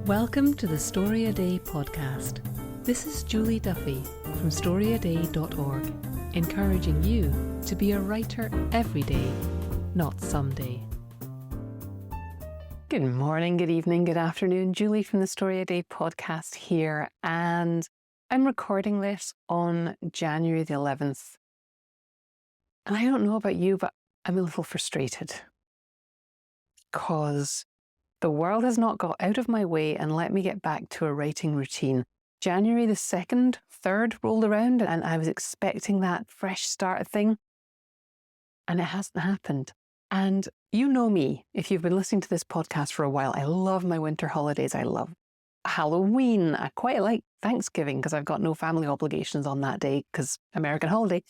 Welcome to the Story a Day podcast. This is Julie Duffy from storyaday.org, encouraging you to be a writer every day, not someday. Good morning, good evening, good afternoon. Julie from the Story a Day podcast here, and I'm recording this on January the 11th. And I don't know about you, but I'm a little frustrated because the world has not got out of my way and let me get back to a writing routine. January the 2nd, 3rd rolled around and I was expecting that fresh start thing, and it hasn't happened. And you know me, if you've been listening to this podcast for a while, I love my winter holidays. I love Halloween. I quite like Thanksgiving because I've got no family obligations on that day because American holiday.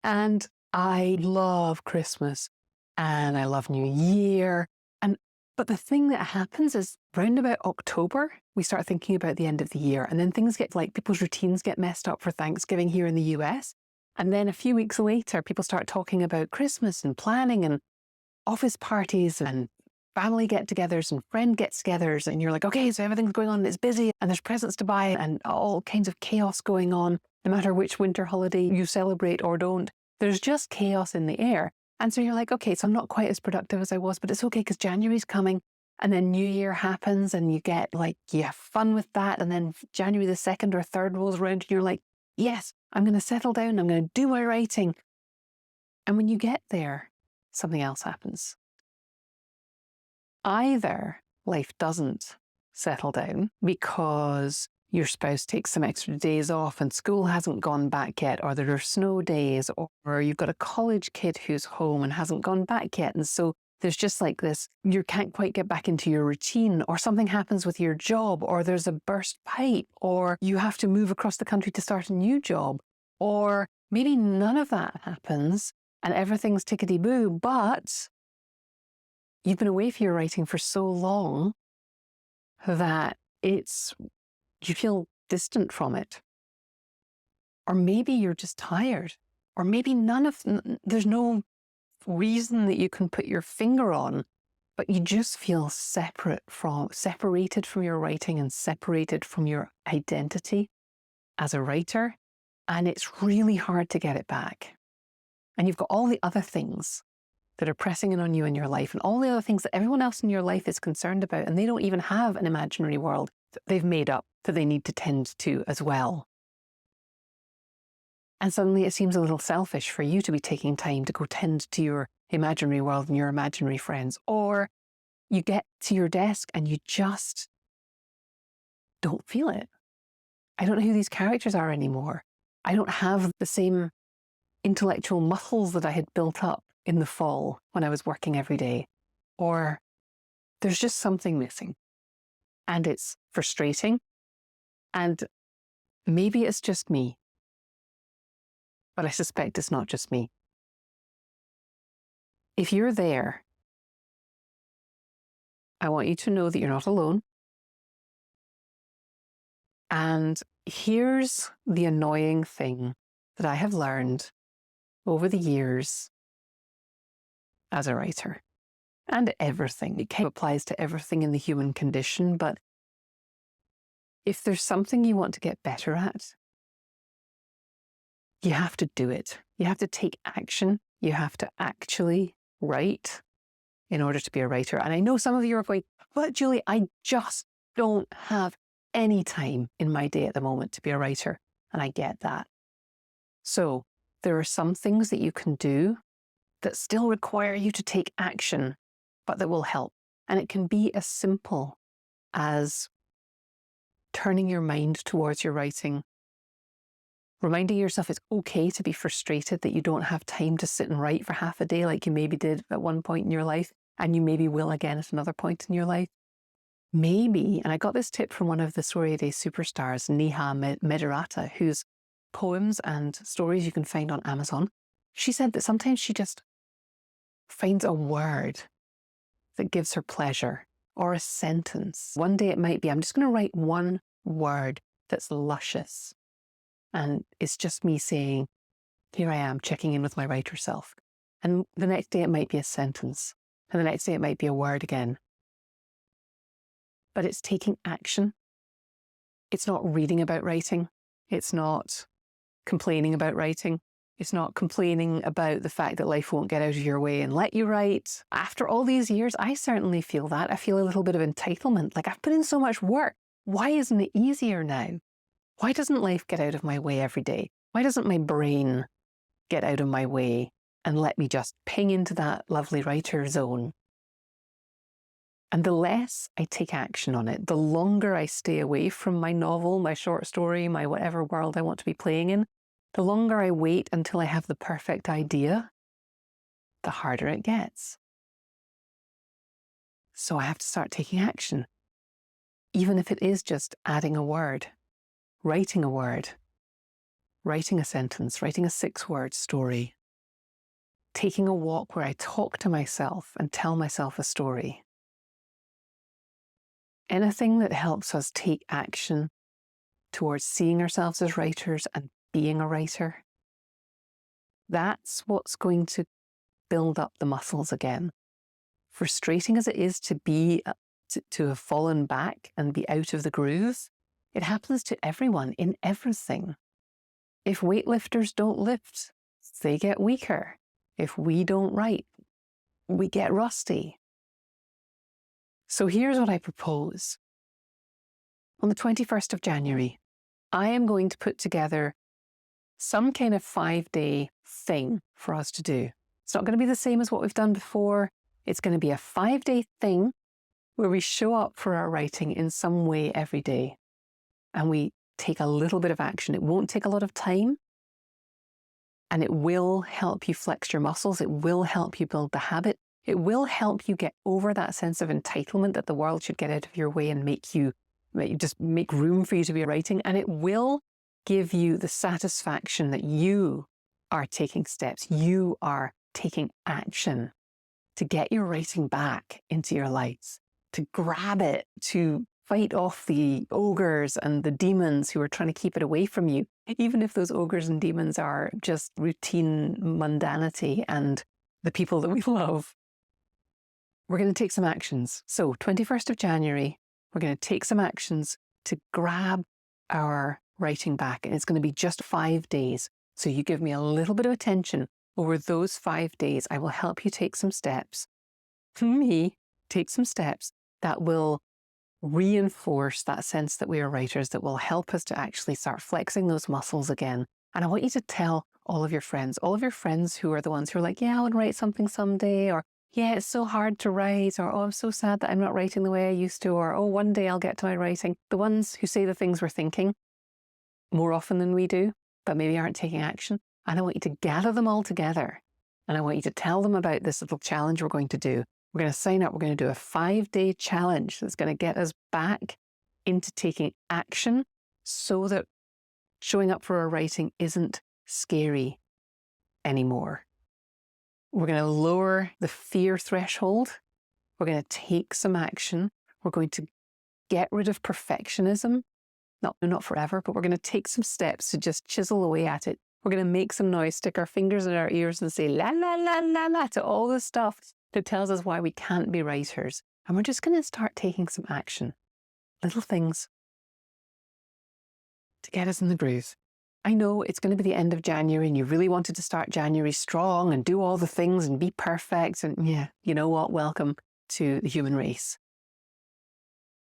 And I love Christmas and I love New Year. But the thing that happens is round about October, we start thinking about the end of the year, and then things get like people's routines get messed up for Thanksgiving here in the US. And then a few weeks later, people start talking about Christmas and planning and office parties and family get-togethers and friend get-togethers. And you're like, okay, so everything's going on and it's busy and there's presents to buy and all kinds of chaos going on. No matter which winter holiday you celebrate or don't, there's just chaos in the air. And so you're like, okay, so I'm not quite as productive as I was, but it's okay because January's coming and then New Year happens and you have fun with that. And then January the 2nd or 3rd rolls around and you're like, yes, I'm going to settle down. I'm going to do my writing. And when you get there, something else happens. Either life doesn't settle down because your spouse takes some extra days off and school hasn't gone back yet, or there are snow days, or you've got a college kid who's home and hasn't gone back yet. And so there's just like this, you can't quite get back into your routine, or something happens with your job, or there's a burst pipe, or you have to move across the country to start a new job, or maybe none of that happens and everything's tickety-boo, but you've been away from your writing for so long that you feel distant from it. Or maybe you're just tired. Or maybe there's no reason that you can put your finger on, but you just feel separated from your writing and separated from your identity as a writer. And it's really hard to get it back. And you've got all the other things that are pressing in on you in your life and all the other things that everyone else in your life is concerned about, and they don't even have an imaginary world that they've made up that they need to tend to as well. And suddenly it seems a little selfish for you to be taking time to go tend to your imaginary world and your imaginary friends. Or you get to your desk and you just don't feel it. I don't know who these characters are anymore. I don't have the same intellectual muscles that I had built up in the fall when I was working every day. Or there's just something missing. And it's frustrating. And maybe it's just me. But I suspect it's not just me. If you're there, I want you to know that you're not alone. And here's the annoying thing that I have learned over the years as a writer. And everything. It kind of applies to everything in the human condition, but if there's something you want to get better at, you have to do it. You have to take action. You have to actually write in order to be a writer. And I know some of you are going, well, Julie, I just don't have any time in my day at the moment to be a writer. And I get that. So there are some things that you can do that still require you to take action, but that will help. And it can be as simple as turning your mind towards your writing, reminding yourself it's okay to be frustrated that you don't have time to sit and write for half a day like you maybe did at one point in your life, and you maybe will again at another point in your life. Maybe, and I got this tip from one of the Story a Day superstars, Neha Mediratta, whose poems and stories you can find on Amazon. She said that sometimes she just finds a word that gives her pleasure, or a sentence. One day it might be, I'm just going to write one word that's luscious. And it's just me saying, here I am checking in with my writer self. And the next day it might be a sentence. And the next day it might be a word again. but it's taking action. It's not reading about writing. It's not complaining about writing. It's not complaining about the fact that life won't get out of your way and let you write. After all these years, I certainly feel that. I feel a little bit of entitlement. Like, I've put in so much work. Why isn't it easier now? Why doesn't life get out of my way every day? Why doesn't my brain get out of my way and let me just ping into that lovely writer zone? And the less I take action on it, the longer I stay away from my novel, my short story, my whatever world I want to be playing in, the longer I wait until I have the perfect idea, the harder it gets. So I have to start taking action, even if it is just adding a word, writing a sentence, writing a 6-word story, taking a walk where I talk to myself and tell myself a story. Anything that helps us take action towards seeing ourselves as writers and being a writer, that's what's going to build up the muscles again. Frustrating as it is to have fallen back and be out of the groove, it happens to everyone in everything. If weightlifters don't lift, they get weaker. If we don't write, we get rusty. So here's what I propose. On the 21st of January, I am going to put together some kind of 5-day thing for us to do. It's not going to be the same as what we've done before. It's going to be a 5-day thing where we show up for our writing in some way every day. And we take a little bit of action. It won't take a lot of time. And it will help you flex your muscles. It will help you build the habit. It will help you get over that sense of entitlement that the world should get out of your way and just make room for you to be writing. And it will give you the satisfaction that you are taking steps. You are taking action to get your writing back into your lives, to grab it, to fight off the ogres and the demons who are trying to keep it away from you, even if those ogres and demons are just routine mundanity and the people that we love. We're going to take some actions. So 21st of January, we're going to take some actions to grab our writing back. And it's going to be just 5 days. So you give me a little bit of attention over those 5 days. I will help you take some steps. Take some steps that will reinforce that sense that we are writers, that will help us to actually start flexing those muscles again. And I want you to tell all of your friends who are the ones who are like, yeah, I want to write something someday, or yeah, it's so hard to write, or oh, I'm so sad that I'm not writing the way I used to, or oh, one day I'll get to my writing. The ones who say the things we're thinking more often than we do, but maybe aren't taking action. And I want you to gather them all together. And I want you to tell them about this little challenge we're going to do. We're going to sign up. We're going to do a 5-day challenge that's going to get us back into taking action so that showing up for our writing isn't scary anymore. We're going to lower the fear threshold. We're going to take some action. We're going to get rid of perfectionism. Not forever, but we're going to take some steps to just chisel away at it. We're going to make some noise, stick our fingers in our ears and say la, la, la, la, la to all the stuff that tells us why we can't be writers. And we're just going to start taking some action. Little things to get us in the groove. I know it's going to be the end of January and you really wanted to start January strong and do all the things and be perfect. And yeah, you know what? Welcome to the human race.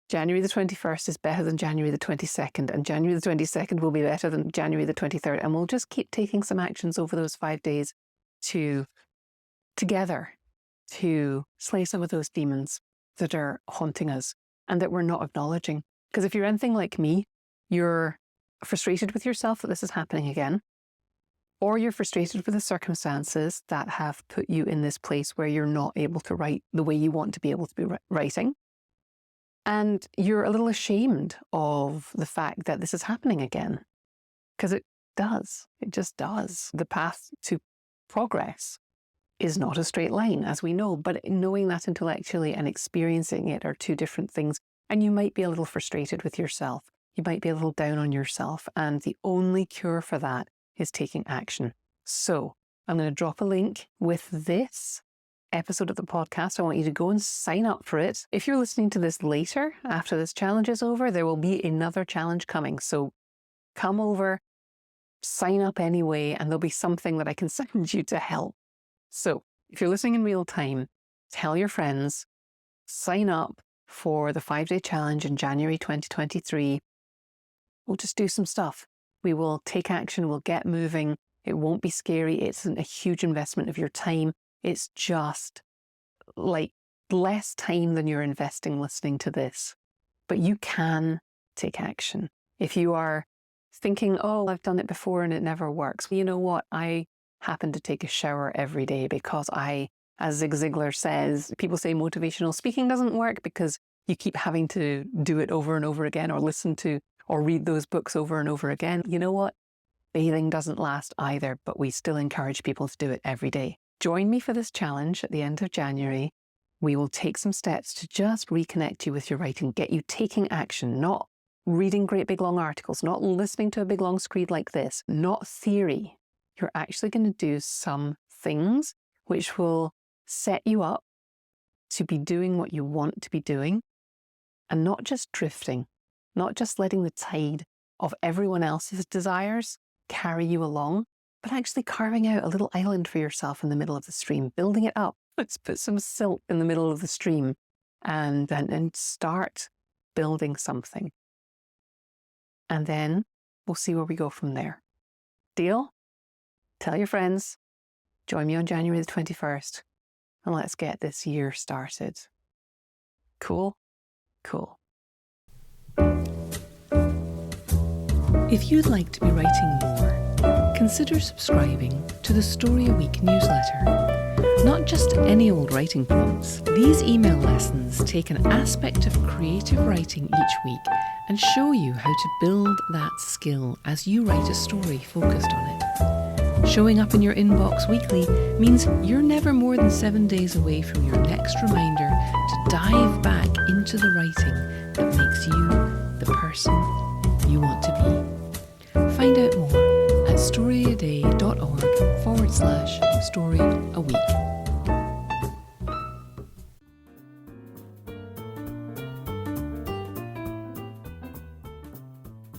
January the 21st is better than January the 22nd, and January the 22nd will be better than January the 23rd. And we'll just keep taking some actions over those 5 days together to slay some of those demons that are haunting us and that we're not acknowledging. Because if you're anything like me, you're frustrated with yourself that this is happening again, or you're frustrated with the circumstances that have put you in this place where you're not able to write the way you want to be able to be writing. And you're a little ashamed of the fact that this is happening again, because it does. It just does. The path to progress is not a straight line, as we know, but knowing that intellectually and experiencing it are two different things. And you might be a little frustrated with yourself. You might be a little down on yourself. And the only cure for that is taking action. So I'm going to drop a link with this episode of the podcast, I want you to go and sign up for it. If you're listening to this later, after this challenge is over, there will be another challenge coming. So come over, sign up anyway, and there'll be something that I can send you to help. So if you're listening in real time, tell your friends, sign up for the 5-day challenge in January 2023. We'll just do some stuff. We will take action, we'll get moving. It won't be scary. It isn't a huge investment of your time. It's just like less time than you're investing listening to this. But you can take action. If you are thinking, oh, I've done it before and it never works. You know what? I happen to take a shower every day because as Zig Ziglar says, people say motivational speaking doesn't work because you keep having to do it over and over again, or listen to or read those books over and over again. You know what? Bathing doesn't last either, but we still encourage people to do it every day. Join me for this challenge at the end of January. We will take some steps to just reconnect you with your writing, get you taking action, not reading great big long articles, not listening to a big long screed like this, not theory. You're actually going to do some things which will set you up to be doing what you want to be doing, and not just drifting, not just letting the tide of everyone else's desires carry you along, but actually carving out a little island for yourself in the middle of the stream, building it up. Let's put some silt in the middle of the stream and start building something. And then we'll see where we go from there. Deal? Tell your friends. Join me on January the 21st. And let's get this year started. Cool? Cool. If you'd like to be writing more, consider subscribing to the Story a Week newsletter. Not just any old writing prompts. These email lessons take an aspect of creative writing each week and show you how to build that skill as you write a story focused on it. Showing up in your inbox weekly means you're never more than 7 days away from your next reminder to dive back into the writing that makes you the person you want to be. Find out more at storyaday.org/storyaweek.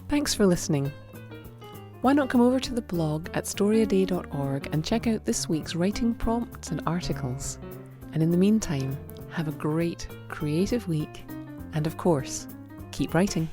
Thanks for listening. Why not come over to the blog at storyaday.org and check out this week's writing prompts and articles. And in the meantime, have a great creative week and, of course, keep writing.